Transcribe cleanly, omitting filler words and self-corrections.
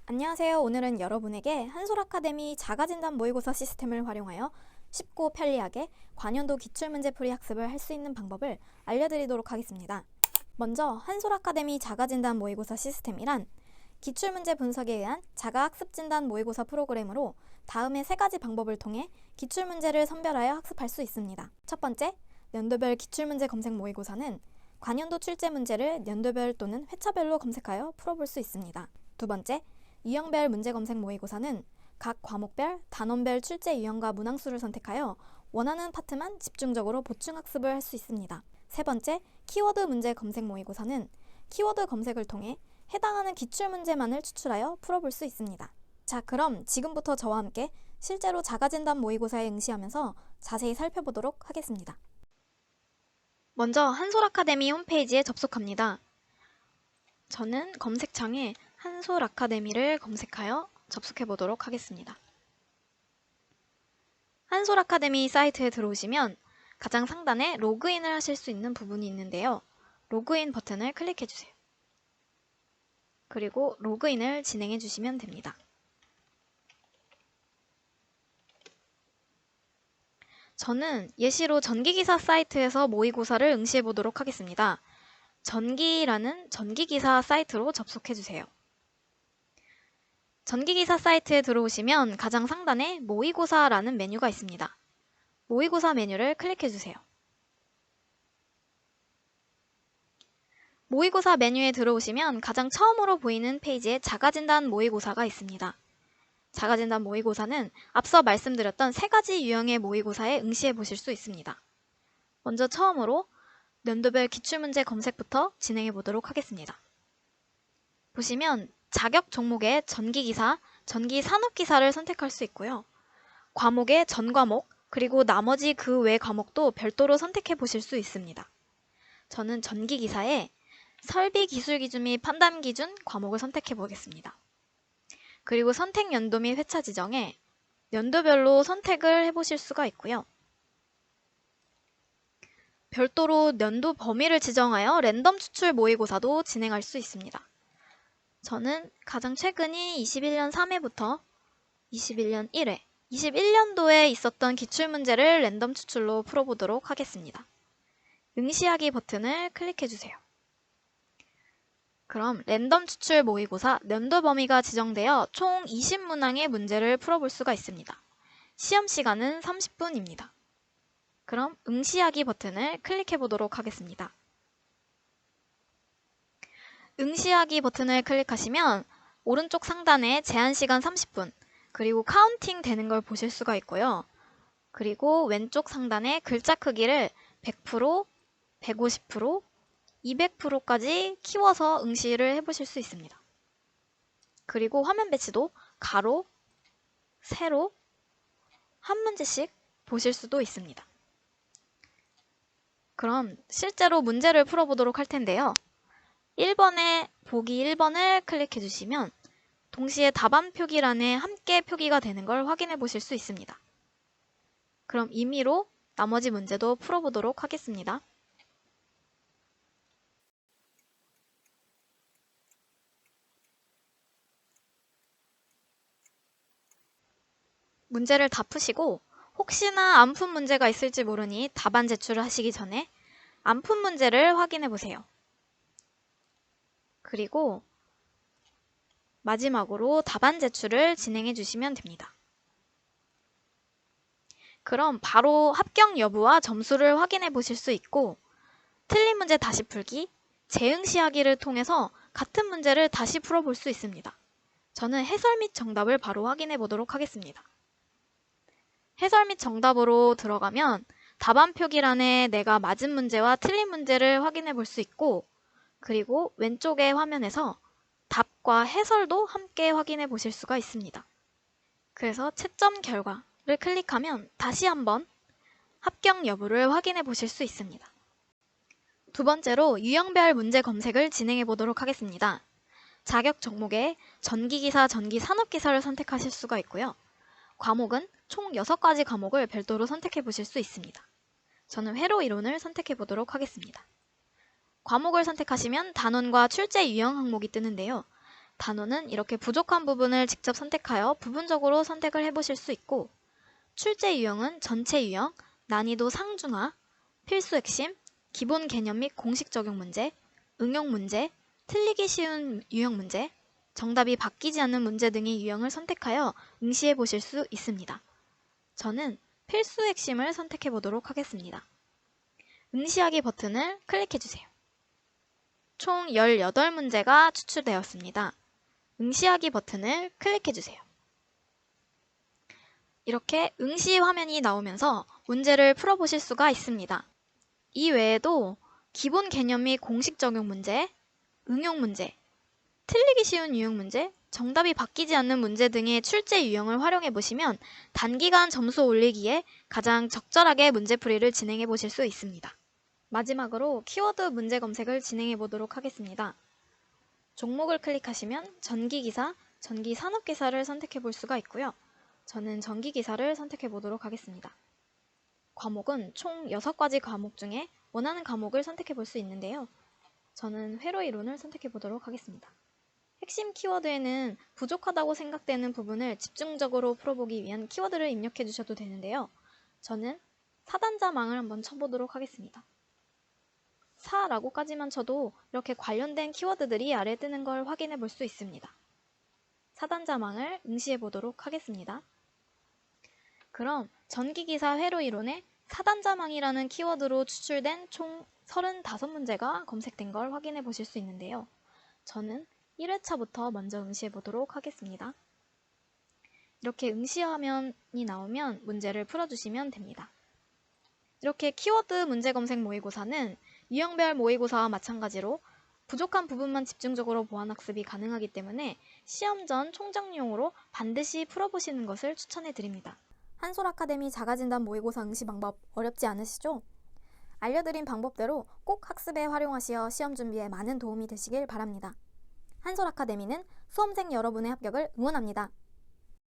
안녕하세요. 오늘은 여러분에게 한솔아카데미 자가진단 모의고사 시스템을 활용하여 쉽고 편리하게 관연도 기출문제풀이 학습을 할 수 있는 방법을 알려드리도록 하겠습니다. 먼저 한솔아카데미 자가진단 모의고사 시스템이란 기출문제 분석에 의한 자가학습진단 모의고사 프로그램으로 다음의 세 가지 방법을 통해 기출문제를 선별하여 학습할 수 있습니다. 첫 번째, 연도별 기출문제 검색 모의고사는 관연도 출제 문제를 연도별 또는 회차별로 검색하여 풀어볼 수 있습니다. 두 번째, 유형별 문제 검색 모의고사는 각 과목별, 단원별 출제 유형과 문항수를 선택하여 원하는 파트만 집중적으로 보충 학습을 할 수 있습니다. 세 번째, 키워드 문제 검색 모의고사는 키워드 검색을 통해 해당하는 기출문제만을 추출하여 풀어볼 수 있습니다. 자, 그럼 지금부터 저와 함께 실제로 자가진단 모의고사에 응시하면서 자세히 살펴보도록 하겠습니다. 먼저 한솔아카데미 홈페이지에 접속합니다. 저는 검색창에 한솔아카데미를 검색하여 접속해 보도록 하겠습니다. 한솔아카데미 사이트에 들어오시면 가장 상단에 로그인을 하실 수 있는 부분이 있는데요. 로그인 버튼을 클릭해 주세요. 그리고 로그인을 진행해 주시면 됩니다. 저는 예시로 전기기사 사이트에서 모의고사를 응시해 보도록 하겠습니다. 전기라는 전기기사 사이트로 접속해 주세요. 전기기사 사이트에 들어오시면 가장 상단에 모의고사라는 메뉴가 있습니다. 모의고사 메뉴를 클릭해 주세요. 모의고사 메뉴에 들어오시면 가장 처음으로 보이는 페이지에 자가진단 모의고사가 있습니다. 자가진단 모의고사는 앞서 말씀드렸던 세 가지 유형의 모의고사에 응시해 보실 수 있습니다. 먼저 처음으로 연도별 기출문제 검색부터 진행해 보도록 하겠습니다. 보시면 자격 종목의 전기기사, 전기산업기사를 선택할 수 있고요. 과목의 전과목, 그리고 나머지 그 외 과목도 별도로 선택해 보실 수 있습니다. 저는 전기기사에 설비기술기준 및 판단기준 과목을 선택해 보겠습니다. 그리고 선택 연도 및 회차 지정에 연도별로 선택을 해보실 수가 있고요. 별도로 연도 범위를 지정하여 랜덤 추출 모의고사도 진행할 수 있습니다. 저는 가장 최근이 21년 3회부터 21년 1회, 21년도에 있었던 기출문제를 랜덤 추출로 풀어보도록 하겠습니다. 응시하기 버튼을 클릭해주세요. 그럼 랜덤 추출 모의고사 연도 범위가 지정되어 총 20문항의 문제를 풀어볼 수가 있습니다. 시험 시간은 30분입니다. 그럼 응시하기 버튼을 클릭해보도록 하겠습니다. 응시하기 버튼을 클릭하시면 오른쪽 상단에 제한시간 30분, 그리고 카운팅 되는 걸 보실 수가 있고요. 그리고 왼쪽 상단에 글자 크기를 100%, 150%, 200%까지 키워서 응시를 해보실 수 있습니다. 그리고 화면 배치도 가로, 세로, 한 문제씩 보실 수도 있습니다. 그럼 실제로 문제를 풀어보도록 할 텐데요. 1번에 보기 1번을 클릭해 주시면 동시에 답안 표기란에 함께 표기가 되는 걸 확인해 보실 수 있습니다. 그럼 임의로 나머지 문제도 풀어보도록 하겠습니다. 문제를 다 푸시고 혹시나 안 푼 문제가 있을지 모르니 답안 제출을 하시기 전에 안 푼 문제를 확인해 보세요. 그리고 마지막으로 답안 제출을 진행해 주시면 됩니다. 그럼 바로 합격 여부와 점수를 확인해 보실 수 있고 틀린 문제 다시 풀기, 재응시하기를 통해서 같은 문제를 다시 풀어볼 수 있습니다. 저는 해설 및 정답을 바로 확인해 보도록 하겠습니다. 해설 및 정답으로 들어가면 답안 표기란에 내가 맞은 문제와 틀린 문제를 확인해 볼 수 있고 그리고 왼쪽의 화면에서 답과 해설도 함께 확인해 보실 수가 있습니다. 그래서 채점 결과를 클릭하면 다시 한번 합격 여부를 확인해 보실 수 있습니다. 두 번째로 유형별 문제 검색을 진행해 보도록 하겠습니다. 자격 종목에 전기기사, 전기산업기사를 선택하실 수가 있고요. 과목은 총 6가지 과목을 별도로 선택해 보실 수 있습니다. 저는 회로 이론을 선택해 보도록 하겠습니다. 과목을 선택하시면 단원과 출제 유형 항목이 뜨는데요. 단원은 이렇게 부족한 부분을 직접 선택하여 부분적으로 선택을 해보실 수 있고, 출제 유형은 전체 유형, 난이도 상중하, 필수 핵심, 기본 개념 및 공식 적용 문제, 응용 문제, 틀리기 쉬운 유형 문제, 정답이 바뀌지 않는 문제 등의 유형을 선택하여 응시해 보실 수 있습니다. 저는 필수 핵심을 선택해 보도록 하겠습니다. 응시하기 버튼을 클릭해 주세요. 총 18문제가 추출되었습니다. 응시하기 버튼을 클릭해 주세요. 이렇게 응시 화면이 나오면서 문제를 풀어보실 수가 있습니다. 이 외에도 기본 개념 및 공식 적용 문제, 응용 문제, 틀리기 쉬운 유형 문제, 정답이 바뀌지 않는 문제 등의 출제 유형을 활용해 보시면 단기간 점수 올리기에 가장 적절하게 문제풀이를 진행해 보실 수 있습니다. 마지막으로 키워드 문제 검색을 진행해 보도록 하겠습니다. 종목을 클릭하시면 전기기사, 전기산업기사를 선택해 볼 수가 있고요. 저는 전기기사를 선택해 보도록 하겠습니다. 과목은 총 6가지 과목 중에 원하는 과목을 선택해 볼 수 있는데요. 저는 회로이론을 선택해 보도록 하겠습니다. 핵심 키워드에는 부족하다고 생각되는 부분을 집중적으로 풀어보기 위한 키워드를 입력해 주셔도 되는데요. 저는 사단자망을 한번 쳐보도록 하겠습니다. 4라고까지만 쳐도 이렇게 관련된 키워드들이 아래에 뜨는 걸 확인해 볼 수 있습니다. 사단자망을 응시해 보도록 하겠습니다. 그럼 전기기사 회로이론에 사단자망이라는 키워드로 추출된 총 35문제가 검색된 걸 확인해 보실 수 있는데요. 저는 1회차부터 먼저 응시해 보도록 하겠습니다. 이렇게 응시 화면이 나오면 문제를 풀어주시면 됩니다. 이렇게 키워드 문제 검색 모의고사는 유형별 모의고사와 마찬가지로 부족한 부분만 집중적으로 보완학습이 가능하기 때문에 시험 전 총정리용으로 반드시 풀어보시는 것을 추천해 드립니다. 한솔아카데미 자가진단 모의고사 응시 방법 어렵지 않으시죠? 알려드린 방법대로 꼭 학습에 활용하시어 시험 준비에 많은 도움이 되시길 바랍니다. 한솔아카데미는 수험생 여러분의 합격을 응원합니다.